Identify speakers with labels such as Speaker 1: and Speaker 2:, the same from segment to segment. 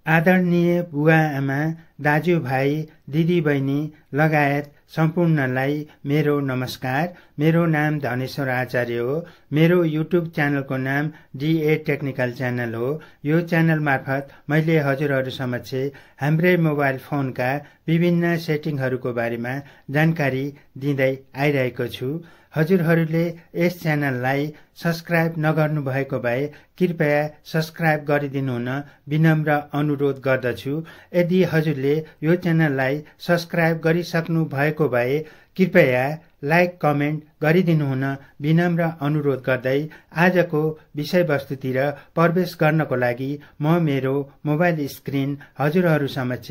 Speaker 1: आदरणीय बुवा आमा, दाजुभाइ, दिदीबहिनी लगायत सम्पूर्णलाई मेरो नमस्कार। मेरो नाम धनेश्वर आचार्य हो। मेरो युट्युब च्यानलको नाम DA टेक्निकल च्यानल हो। यो च्यानल मार्फत मैले हजुरहरू समक्ष हाम्रै मोबाइल फोनका विभिन्न सेटिङहरूको बारेमा जानकारी दिँदै आइरहेको छु। हजुरहरूले यस च्यानललाई सब्स्क्राइब नगर्नु भएको भए कृपया सब्स्क्राइब गरिदिनु हुन विनम्र अनुरोध गर्दछु। यदि हजुरले यो च्यानललाई सब्स्क्राइब गरिसक्नु भएको भए कृपया लाइक कमेन्ट गरिदिनु हुन विनम्र अनुरोध गर्दै आजको विषयवस्तुतिर प्रवेश गर्नको लागि म मेरो मोबाइल स्क्रिन हजुरहरू समक्ष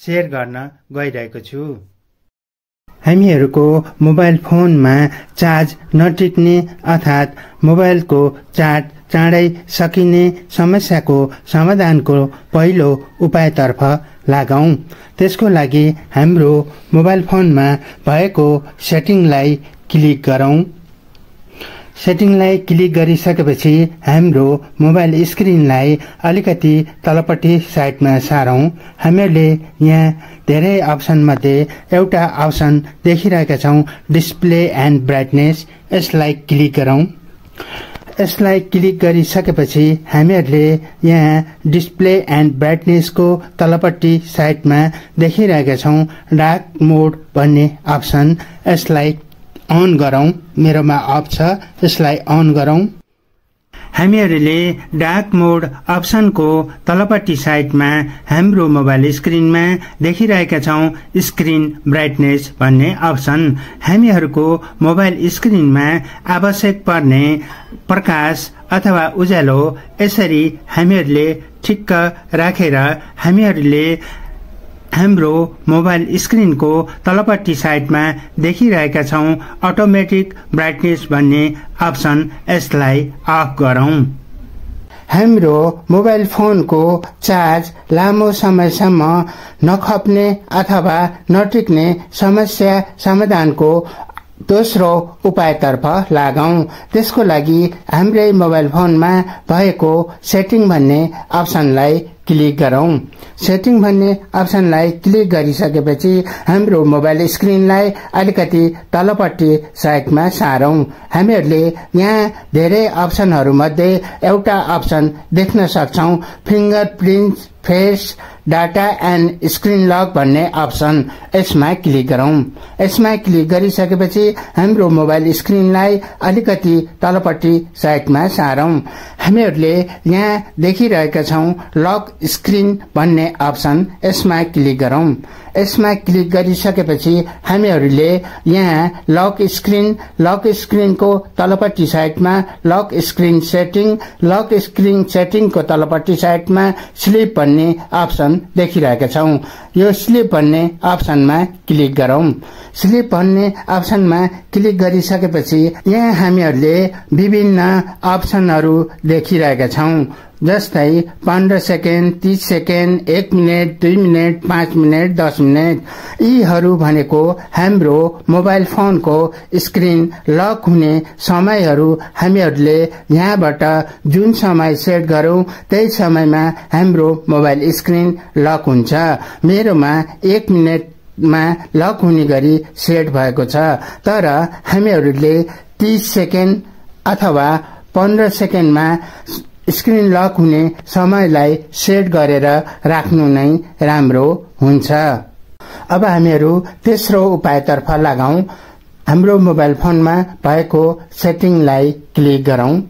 Speaker 1: शेयर गर्न गइरहेको छु। हामीहरूको मोबाइल फोनमा चार्ज नटिक्ने अर्थात् मोबाइलको चार्ज चाँडै सकिने समस्याको समाधानको पहिलो उपायतर्फ लागौं। त्यसको लागि हाम्रो मोबाइल फोनमा भएको सेटिङलाई क्लिक गरौं। सेटिङलाई क्लिक गरिसकेपछि हाम्रो मोबाइल स्क्रिनलाई अलिकति तलपट्टि साइडमा सारौं। हामीहरूले यहाँ धेरै अप्सन मध्ये एउटा अप्सन देखिरहेका छौं, डिस्प्ले एन्ड ब्राइटनेस। यसलाई क्लिक गरौं। यसलाई क्लिक गरिसकेपछि हामीहरूले यहाँ डिस्प्ले एन्ड ब्राइटनेसको तलपट्टि साइडमा देखिरहेका छौं डार्क मोड भन्ने अप्सन। यसलाई अन गरौं। मेरोमा अफ छ, यसलाई अन गरौं। हामीहरूले डार्क मोड अप्सनको तलपट्टि साइडमा हाम्रो मोबाइल स्क्रिनमा देखिरहेका छौं स्क्रिन ब्राइटनेस भन्ने अप्सन। हामीहरूको मोबाइल स्क्रिनमा आवश्यक पर्ने प्रकाश अथवा उज्यालो यसरी हामीहरूले ठिक्क राखेर हामीहरूले हाम्रो मोबाइल स्क्रिनको तलपट्टि साइडमा देखिरहेका छौं अटोमेटिक ब्राइटनेस भन्ने अप्सन। यसलाई अफ गरौं। हाम्रो मोबाइल फोनको चार्ज लामो समयसम्म नखप्ने अथवा नटिक्ने समस्या समाधानको दोस्रो उपायतर्फ लागौं। त्यसको लागि हाम्रै मोबाइल फोनमा भएको सेटिङ भन्ने अप्सनलाई क्लिक गरौं। सेटिङ भन्ने अप्सनलाई क्लिक गरिसकेपछि हाम्रो मोबाइल स्क्रिनलाई अलिकति तलपट्टि साइडमा सारौं। हामीहरूले यहाँ धेरै अप्सनहरू मध्ये एउटा अप्सन देख्न सक्छौं, fingerprint face data and screen lock भन्ने अप्सन। यसमा क्लिक गरौं। यसमा क्लिक गरिसकेपछि हाम्रो मोबाइल स्क्रिनलाई अलिकति तलपट्टि साइडमा सारौं। हामीहरूले यहाँ देखिरहेका छौं लक स्क्रिन भन्ने अप्सन। यसमा क्लिक गरौं। यसमा क्लिक गरिसकेपछि हामीहरूले यहाँ लक स्क्रिनको तलपट्टि साइडमा लक स्क्रिन सेटिङको तलपट्टि साइडमा स्लिप भन्ने अप्सन देखिरहेका छौं। यो स्लिप भन्ने अप्सनमा क्लिक गरौं। स्लिप भन्ने अप्सनमा क्लिक गरिसकेपछि यहाँ हामीहरूले विभिन्न अप्सनहरू देखिरहेका छौं, जस्तै 15 second, 30 second, 1 minute, 2 minute, 5 minute, 10 minute. यीहरू भनेको हाम्रो मोबाइल फोनको स्क्रिन लक हुने समयहरू। हामीहरूले यहाँबाट जुन समय सेट गरौं त्यही समयमा हाम्रो मोबाइल स्क्रिन लक हुन्छ। मेरोमा 1 मिनेटमा लक हुने गरी सेट भएको छ, तर हामीहरूले 30 सेकेन्ड अथवा 15 सेकेन्डमा स्क्रिन लक हुने समयलाई सेट गरेर राख्नु नै राम्रो हुन्छ। अब हामीहरू तेस्रो उपायतर्फ लागौं। हाम्रो मोबाइल फोनमा भएको सेटिङलाई क्लिक गरौं।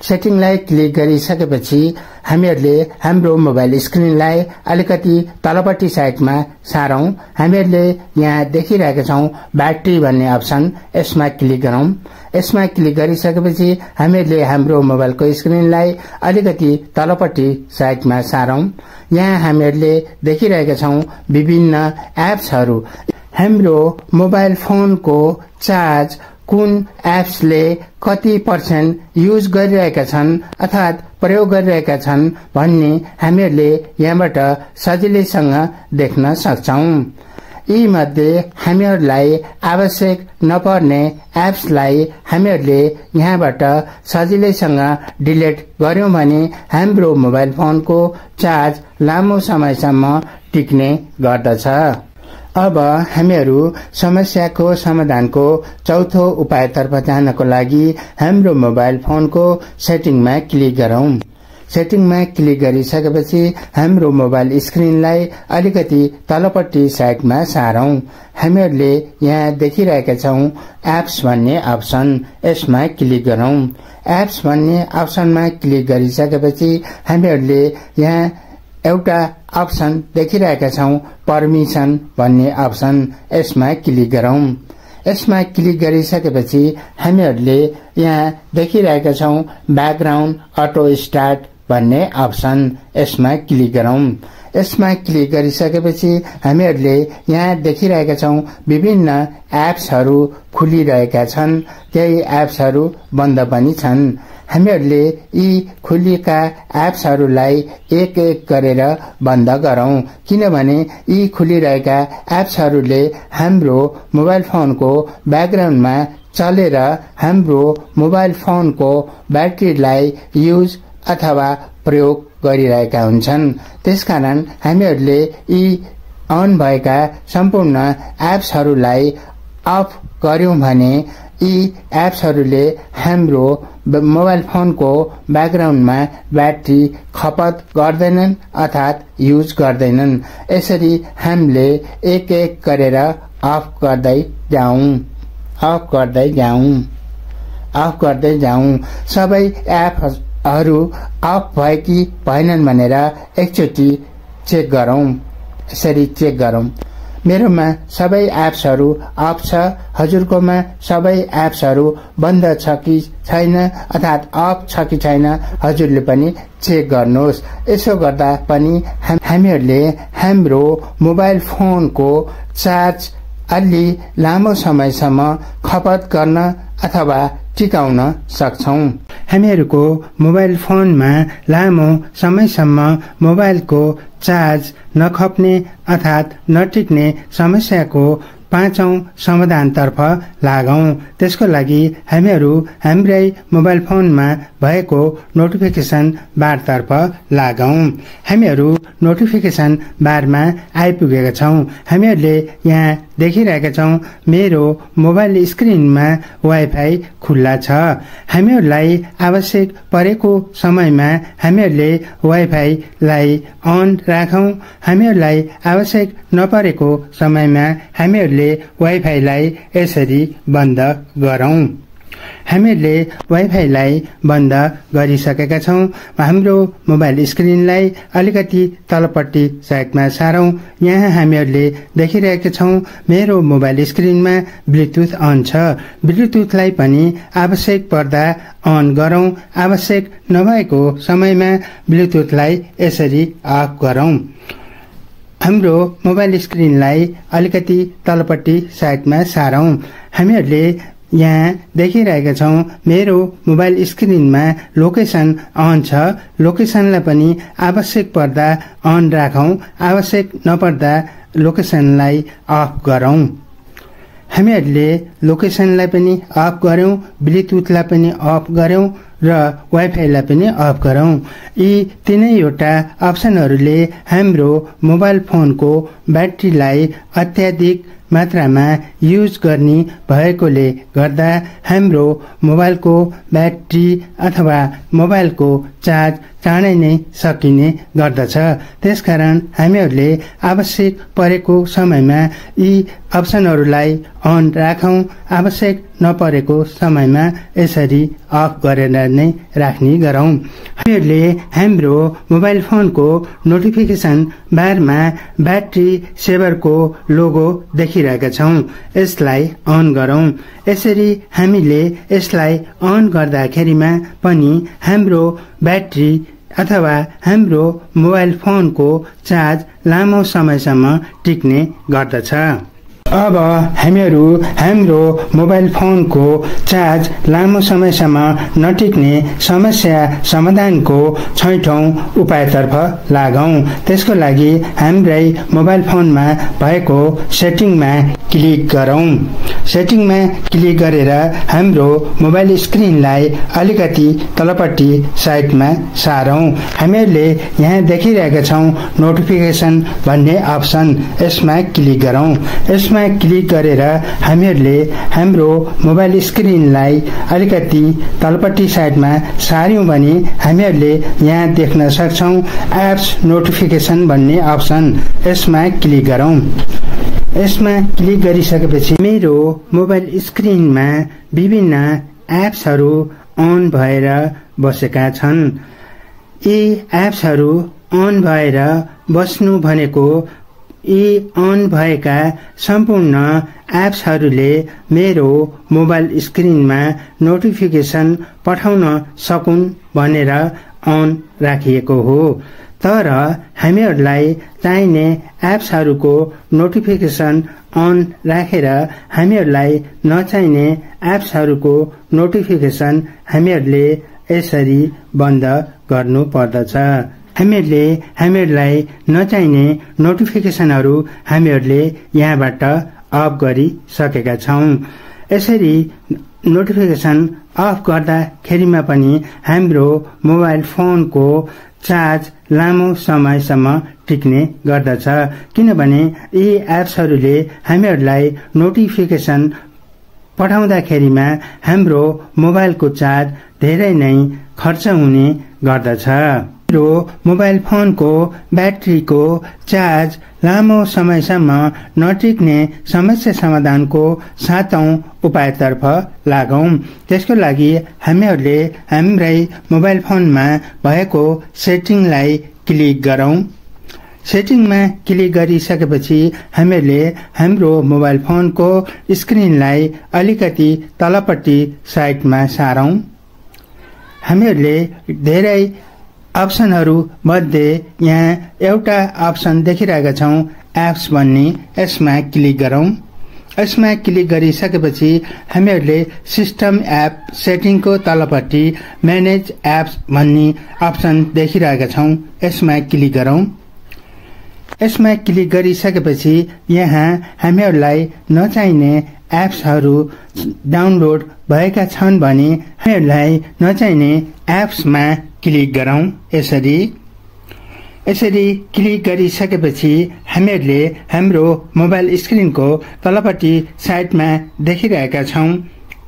Speaker 1: सेटिङलाई क्लिक गरिसकेपछि हामीहरूले हाम्रो मोबाइल स्क्रिनलाई अलिकति तलपट्टि साइडमा सारौं। हामीहरूले यहाँ देखिरहेका छौं ब्याट्री भन्ने अप्सन। यसमा क्लिक गरौं। यसमा क्लिक गरिसकेपछि हामीहरूले हाम्रो मोबाइलको स्क्रिनलाई अलिकति तलपट्टि साइडमा सारौं। यहाँ हामीहरूले देखिरहेका छौं विभिन्न एप्सहरू। हाम्रो मोबाइल फोनको चार्ज कुन एप्सले कति % युज गरिरहेका छन् अर्थात् प्रयोग गरिरहेका छन् भन्ने हामीहरूले यहाँबाट सजिलैसँग देख्न सक्छौं। यी मध्ये हामीहरूलाई आवश्यक नपर्ने एप्सलाई हामीहरूले यहाँबाट सजिलैसँग डिलिट गर्यौं भने हाम्रो मोबाइल फोनको चार्ज लामो समयसम्म टिक्ने गर्दछ। अब हामीहरू समस्याको समाधानको चौथो उपायतर्फ जानको लागि हाम्रो मोबाइल फोनको सेटिङमा क्लिक गरौं। सेटिङमा क्लिक गरिसकेपछि हाम्रो मोबाइल स्क्रिनलाई अलिकति तलपट्टि साइडमा सारौं। हामीहरूले यहाँ देखिरहेका छौं एप्स भन्ने अप्सन, यसमा क्लिक गरौं। एप्स भन्ने अप्सनमा क्लिक गरिसकेपछि हामीहरूले यहाँ एउटा अप्सन देखिरहेका छौं परमिसन भन्ने अप्सन, यसमा क्लिक गरौं। यसमा क्लिक गरिसकेपछि हामीहरूले यहाँ देखिरहेका छौं ब्याकग्राउन्ड अटो स्टार्ट भन्ने अप्सन, यसमा क्लिक गरौं। यसमा क्लिक गरिसकेपछि हामीहरूले यहाँ देखिरहेका छौं विभिन्न एप्सहरू खुलिरहेका छन्, केही एप्सहरू बन्द पनि छन्। हामीहरूले यी खुलिएका एप्सहरूलाई एक एक गरेर बन्द गरौं, किनभने यी खुलिरहेका एप्सहरूले हाम्रो मोबाइल फोनको ब्याकग्राउन्डमा चलेर हाम्रो मोबाइल फोनको ब्याट्रीलाई युज अथवा प्रयोग गरिरहेका हुन्छन्। त्यसकारण हामीहरूले यी अन भएका सम्पूर्ण एप्सहरूलाई अफ गर्यौं भने यी एप्सहरूले हाम्रो मोबाइल फोनको ब्याकग्राउन्डमा ब्याट्री खपत गर्दैनन् अर्थात युज गर्दैनन्। यसरी हामीले एक एक गरेर अफ गर्दै जाउँ। सबै एपहरू अफ भए कि भएनन् भनेर एकचोटि चेक गरौं। यसरी चेक गरौं। मेरोमा सबै एप्सहरू अफ छ, हजुरकोमा सबै एप्सहरू बन्द छ कि छैन अर्थात अफ छ कि छैन हजुरले पनि चेक गर्नुहोस्। यसो गर्दा पनि हामीहरूले हाम्रो मोबाइल फोनको चार्ज अलि लामो समयसम्म खपत गर्न अथवा टिकाउन सक्छौं। हामीहरूको मोबाइल फोनमा लामो समयसम्म मोबाइलको चार्ज नखप्ने अर्थात नटिक्ने समस्याको पाँचौं समाधानतर्फ लागौं। त्यसको लागि हामीहरू हाम्रै मोबाइल फोनमा भएको नोटिफिकेसन बारतर्फ लागौं। हामीहरू नोटिफिकेसन बारमा आइपुगेका छौं। हामीहरूले यहाँ देखिरहेका छौं मेरो मोबाइल स्क्रिनमा वाइफाई खुल्ला छ। हामीहरूलाई आवश्यक परेको समयमा हामीहरूले वाइफाईलाई अन राखौं। हामीहरूलाई आवश्यक नपरेको समयमा हामीहरूले वाइफाईलाई यसरी बन्द गरौं। हामीहरूले वाइफाईलाई बन्द गरिसकेका छौं। हाम्रो मोबाइल स्क्रिनलाई अलिकति तलपट्टि साइडमा सारौं। यहाँ हामीहरूले देखिरहेका छौं मेरो मोबाइल स्क्रिनमा ब्लुटुथ अन छ। ब्लुटुथलाई पनि आवश्यक पर्दा अन गरौं। आवश्यक नभएको समयमा ब्लुटुथलाई यसरी अफ गरौं। हाम्रो मोबाइल स्क्रिनलाई अलिकति तलपट्टि साइडमा सारौं। हामीहरूले यहाँ देखिरहेका छौं मेरो मोबाइल स्क्रिनमा लोकेसन अन छ। लोकेसनलाई पनि आवश्यक पर्दा अन राखौं। आवश्यक नपर्दा लोकेसनलाई अफ गरौं। हामीहरूले लोकेसनलाई पनि अफ गर्यौं, ब्लुटुथलाई पनि अफ गर्यौं र वाइफाईलाई पनि अफ गरौं। यी तीनैवटा अप्सनहरूले हाम्रो मोबाइल फोनको ब्याट्रीलाई अत्याधिक मात्रामा युज गर्ने भएकोले गर्दा हाम्रो मोबाइलको ब्याट्री अथवा मोबाइलको चार्ज चाँडै नै सकिने गर्दछ। त्यसकारण हामीहरूले आवश्यक परेको समयमा यी अप्सनहरूलाई अन राखौं। आवश्यक नपरेको समयमा यसरी अफ गरेर नै राख्ने गरौं। हामीहरूले हाम्रो मोबाइल फोनको नोटिफिकेसन बारमा ब्याट्री सेभरको लोगो देखिरहेका छौं। यसलाई अन गरौं। यसरी हामीले यसलाई अन गर्दाखेरिमा पनि हाम्रो ब्याट्री अथवा हाम्रो मोबाइल फोनको चार्ज लामो समयसम्म टिक्ने गर्दछ। अब हामीहरू हाम्रो मोबाइल फोनको चार्ज लामो समयसम्म नटिक्ने समस्या समाधानको 6औं उपायतर्फ लागौं। त्यसको लागि हाम्रै मोबाइल फोनमा भएको सेटिङमा क्लिक गरौं। सेटिङमा क्लिक गरेर हाम्रो मोबाइल स्क्रिनलाई अलिकति तलपट्टि साइडमा सारौं। हामीहरूले यहाँ देखिरहेका छौं नोटिफिकेसन भन्ने अप्सन, यसमा क्लिक गरौं। यसमा क्लिक गरेर हामीहरूले हाम्रो मोबाइल स्क्रिनलाई अलिकति तलपट्टि साइडमा सार्यौं भने हामीहरूले यहाँ देख्न सक्छौं एप्स नोटिफिकेसन भन्ने अप्सन, यसमा क्लिक गरौं। यसमा क्लिक गरिसकेपछि मेरो मोबाइल स्क्रिनमा विभिन्न एप्सहरू अन भएर बसेका छन्। यी एप्सहरू अन भएर बस्नु भनेको यी अन भएका सम्पूर्ण एप्सहरूले मेरो मोबाइल स्क्रिनमा नोटिफिकेसन पठाउन सकुन् भनेर अन राखिएको हो। तर हामीहरूलाई चाहिने एप्सहरूको नोटिफिकेसन अन राखेर हामीहरूलाई नचाहिने एप्सहरूको नोटिफिकेसन हामीहरूले यसरी बन्द गर्नु पर्दछ। हामीहरूलाई नचाहिने नोटिफिकेसनहरू हामीहरूले यहाँबाट अफ गरिसकेका छौं। यसरी नोटिफिकेसन अफ गर्दाखेरिमा पनि हाम्रो मोबाइल फोनको चार्ज लामो समयसम्म टिक्ने गर्दछ, किनभने यी एप्सहरूले हामीहरूलाई नोटिफिकेसन पठाउँदाखेरिमा हाम्रो मोबाइलको चार्ज धेरै नै खर्च हुने गर्दछ। मेरो मोबाइल फोनको ब्याट्रीको चार्ज लामो समयसम्म नटिक्ने समस्या समाधानको 7औं उपायतर्फ लागौं। त्यसको लागि हामीहरूले हाम्रै मोबाइल फोनमा भएको सेटिङलाई क्लिक गरौं। सेटिङमा क्लिक गरिसकेपछि हामीहरूले हाम्रो मोबाइल फोनको स्क्रिनलाई अलिकति तलपट्टि साइडमा सारौं। हामीहरूले धेरै अप्सनहरू मध्ये यहाँ एउटा अप्सन देखिरहेका छौं एप्स भन्ने, यसमा क्लिक गरौं। यसमा क्लिक गरिसकेपछि हामीहरूले सिस्टम एप सेटिङको तलपट्टि म्यानेज एप्स भन्ने अप्सन देखिरहेका छौं, यसमा क्लिक गरौं। यसमा क्लिक गरिसकेपछि यहाँ हामीहरूलाई नचाहिने एप्सहरू डाउनलोड भएका छन् भने हामीहरूलाई नचाहिने एप्समा क्लिक गरौं। यसरी क्लिक गरिसकेपछि हामीहरूले हाम्रो मोबाइल स्क्रिनको तलपट्टि साइडमा देखिरहेका छौं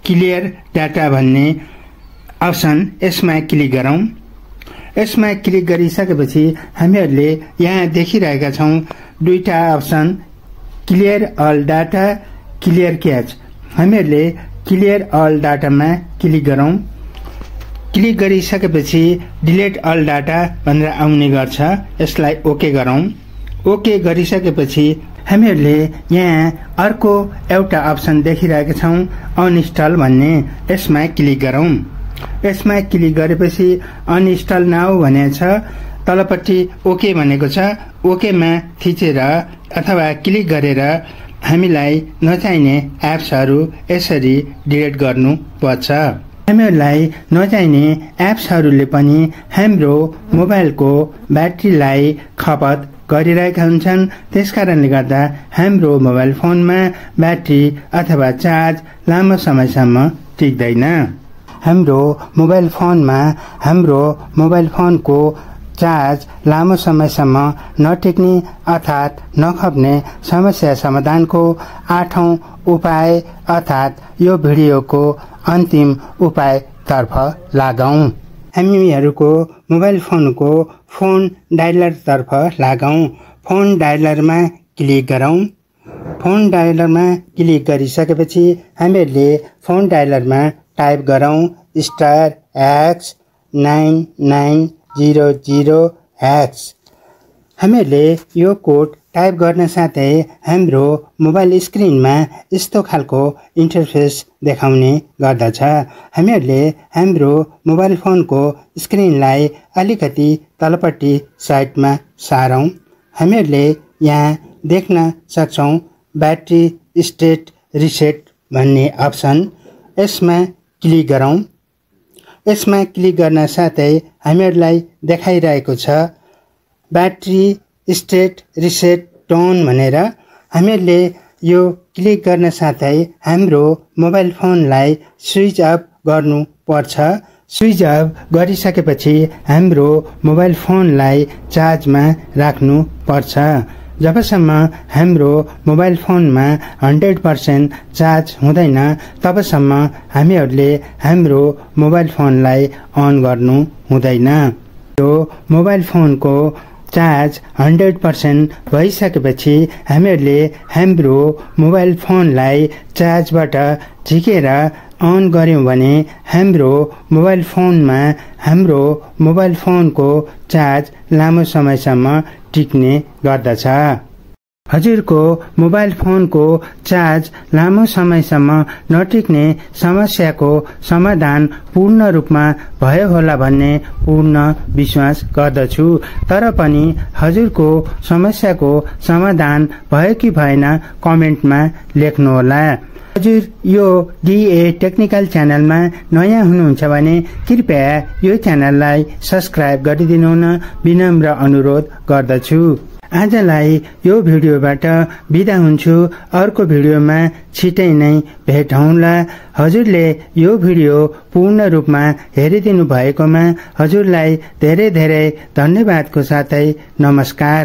Speaker 1: क्लियर डाटा भन्ने अप्सन, यसमा क्लिक गरौं। यसमा क्लिक गरिसकेपछि हामीहरूले यहाँ देखिरहेका छौं दुईटा option, clear all data, clear cache. हामीहरूले क्लियर अल डाटामा क्लिक गरौं। क्लिक गरिसकेपछि डिलिट अल डाटा भनेर आउने गर्छ, यसलाई ओके गरौं। ओके गरिसकेपछि हामीहरूले यहाँ अर्को एउटा अप्सन देखिरहेका छौं अनइन्स्टल भन्ने, यसमा क्लिक गरौं। यसमा क्लिक गरेपछि अनइन्स्टल नाउ भनेको छ, तलपट्टि ओके भनेको छ, ओकेमा थिचेर अथवा क्लिक गरेर हामीलाई नचाहिने एप्सहरू यसरी डिलिट गर्नु पर्छ। हामीहरूलाई नचाहिने एप्सहरूले पनि हाम्रो मोबाइलको ब्याट्रीलाई खपत गरिरहेका हुन्छन्। त्यसकारणले गर्दा हाम्रो मोबाइल फोनमा ब्याट्री अथवा चार्ज लामो समयसम्म टिक्दैन। हाम्रो मोबाइल फोनको चार्ज लामो समयसम्म नटिक्ने अर्थात नखप्ने समस्या समाधानको 8औं उपाय अर्थात यो भिडियोको अन्तिम उपायतर्फ लागौं। हामीहरूको मोबाइल फोनको फोन डायलरतर्फ लागौं। फोन डायलरमा क्लिक गरौं। फोन डायलरमा क्लिक गरिसकेपछि हामीहरूले फोन डायलरमा टाइप गरौं *X 9900X। हामीहरूले यो कोड टाइप गर्न साथै हाम्रो मोबाइल स्क्रिनमा यस्तो खालको इन्टरफेस देखाउने गर्दछ। हामीहरूले हाम्रो मोबाइल फोनको स्क्रिनलाई अलिकति तलपट्टि साइडमा सारौं। हामीहरूले यहाँ देख्न सक्छौं ब्याट्री स्टेट रिसेट भन्ने अप्सन, यसमा क्लिक गरौँ। यसमा क्लिक गर्न साथै हामीहरूलाई देखाइरहेको छ ब्याट्री स्टेट रिसेट टोन भनेर। हामीहरूले यो क्लिक गर्न साथै हाम्रो मोबाइल फोनलाई स्विच अफ गर्नुपर्छ। स्विच अफ गरिसकेपछि हाम्रो मोबाइल फोनलाई चार्जमा राख्नुपर्छ। जबसम्म हाम्रो मोबाइल फोनमा 100% चार्ज हुँदैन तबसम्म हामीहरूले हाम्रो मोबाइल फोनलाई अन गर्नु हुँदैन। यो मोबाइल फोनको चार्ज 100% भइसकेपछि हामीहरूले हाम्रो मोबाइल फोनलाई चार्जबाट झिकेर अन गर्यौं भने हाम्रो मोबाइल फोनको चार्ज लामो समयसम्म टिक्ने गर्दछ। हजुरको मोबाइल फोनको चार्ज लामो समयसम्म नटिक्ने समस्याको समाधान पूर्ण रूपमा भयो होला भन्ने पूर्ण विश्वास गर्दछु। तर पनि हजुरको समस्याको समाधान भयो कि भएन कमेन्टमा लेख्नुहोला। हजुर यो डीए टेक्निकल च्यानलमा नयाँ हुनुहुन्छ भने कृपया यो च्यानललाई सब्स्क्राइब गरिदिनुहुन विनम्र अनुरोध गर्दछु। आजलाई यो भिडियोबाट बिदा हुन्छु। अर्को भिडियोमा छिटै नै भेटौँला। हजुरले यो भिडियो पूर्ण रूपमा हेरिदिनु भएकोमा हजुरलाई धेरै धेरै धन्यवादको साथै नमस्कार।